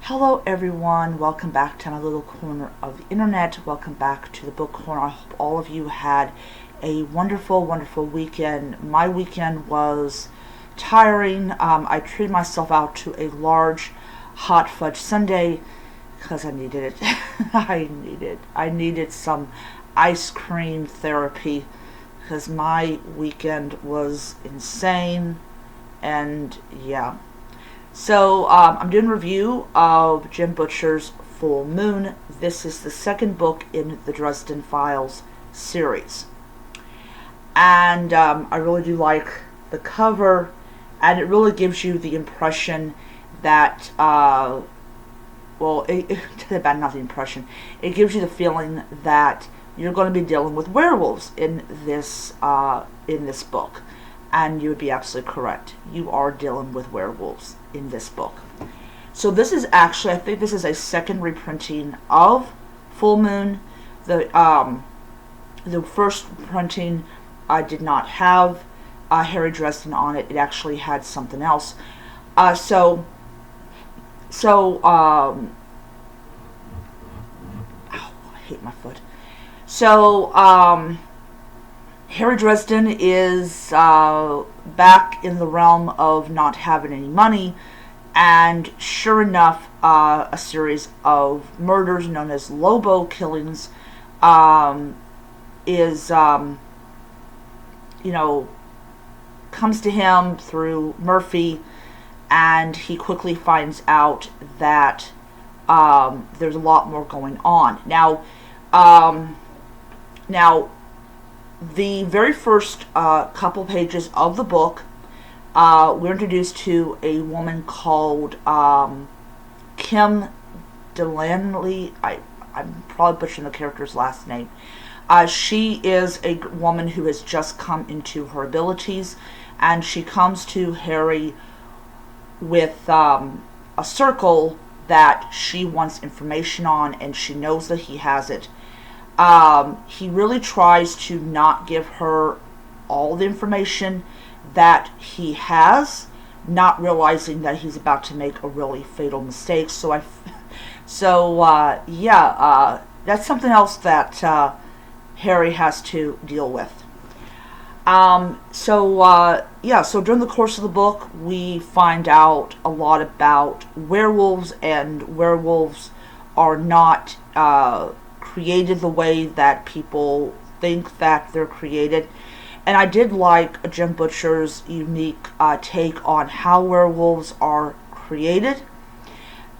Hello everyone, welcome back to my little corner of the internet. Welcome back to the book corner. I hope all of you had a wonderful, wonderful weekend. My weekend was tiring. I treated myself out to a large hot fudge sundae because I needed it. I needed some ice cream therapy because my weekend was insane. And yeah. So I'm doing a review of Jim Butcher's Full Moon. This is the second book in the Dresden Files series. And I really do like the cover, and it really gives you the impression that, not the impression, it gives you the feeling that you're going to be dealing with werewolves in this book. And you would be absolutely correct. You are dealing with werewolves in this book. So this is actually, I think this is a second reprinting of Full Moon. The first printing did not have Harry Dresden on it. It actually had something else. Ow, I hate my foot. So, Harry Dresden is back in the realm of not having any money, and sure enough, a series of murders known as Lobo killings comes to him through Murphy, and he quickly finds out that there's a lot more going on. Now, the very first couple pages of the book, we're introduced to a woman called Kim Delaney. I'm probably butchering the character's last name. She is a woman who has just come into her abilities, and she comes to Harry with a circle that she wants information on, and she knows that he has it. He really tries to not give her all the information that he has, not realizing that he's about to make a really fatal mistake. That's something else that Harry has to deal with. So during the course of the book, we find out a lot about werewolves, and werewolves are not created the way that people think that they're created. And I did like Jim Butcher's unique take on how werewolves are created.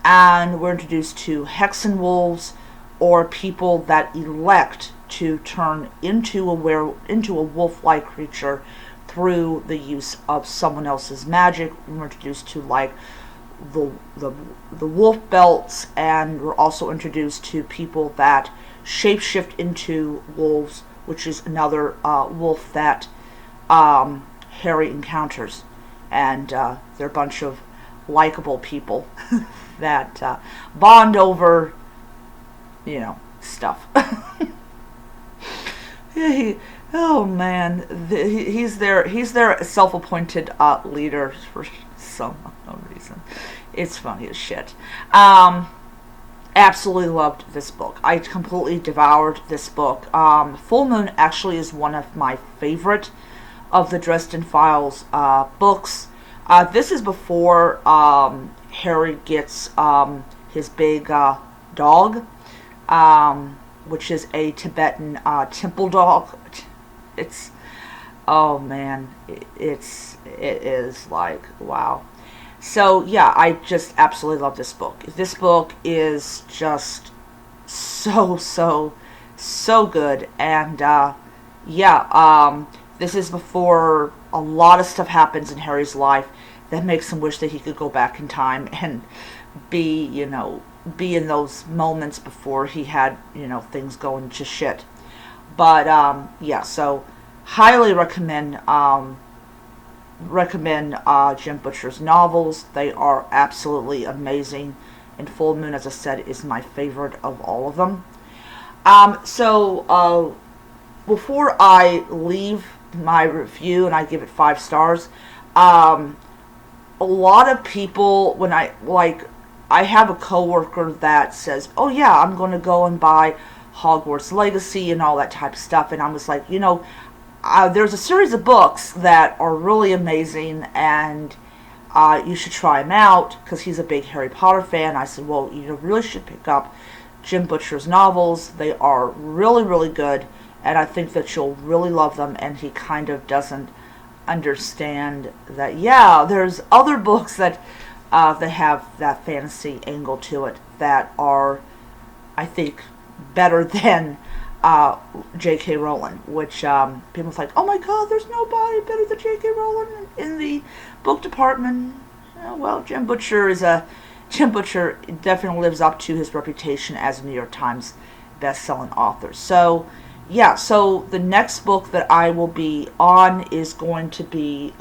And we're introduced to hexenwolves, or people that elect to turn into a wolf-like creature through the use of someone else's magic. We're introduced to the wolf belts, and we're also introduced to people that shapeshift into wolves, which is another wolf that Harry encounters. And they're a bunch of likable people that bond over, stuff. Oh man, he's their self-appointed leader for some reason. It's funny as shit. Absolutely loved this book. I completely devoured this book. Full Moon actually is one of my favorite of the Dresden Files books. This is before Harry gets his big dog, which is a Tibetan temple dog. It is like, wow. So yeah, I just absolutely love this book. This book is just so good. And this is before a lot of stuff happens in Harry's life that makes him wish that he could go back in time and be in those moments before he had, things going to shit. But so highly recommend Jim Butcher's novels. They are absolutely amazing, and Full Moon, as I said, is my favorite of all of them. Before I leave my review and I give it 5 stars, a lot of people, when I have a coworker that says, oh yeah, I'm going to go and buy Hogwarts Legacy and all that type of stuff. And I was like, there's a series of books that are really amazing, and you should try them out, because he's a big Harry Potter fan. I said, well, you really should pick up Jim Butcher's novels. They are really, really good, and I think that you'll really love them. And he kind of doesn't understand that, yeah, there's other books that have that fantasy angle to it that are, I think, better than J.K. Rowling, which people's like, oh my god, there's nobody better than J.K. Rowling in the book department. Well, Jim Butcher definitely lives up to his reputation as a New York Times best-selling author. So, yeah, so the next book that I will be on is going to be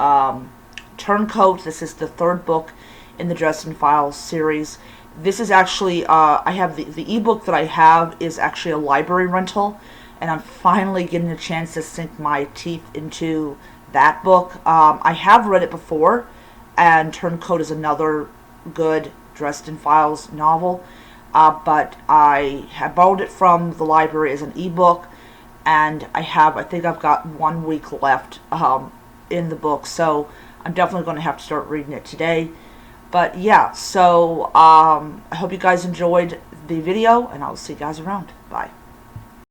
Turncoat. This is the third book in the Dresden Files series. This is actually, I have the ebook that I have is actually a library rental, and I'm finally getting a chance to sink my teeth into that book. I have read it before, and Turncoat is another good Dresden Files novel, but I have borrowed it from the library as an ebook, and I think I've got 1 week left in the book, so I'm definitely going to have to start reading it today. But yeah, so I hope you guys enjoyed the video, and I'll see you guys around. Bye.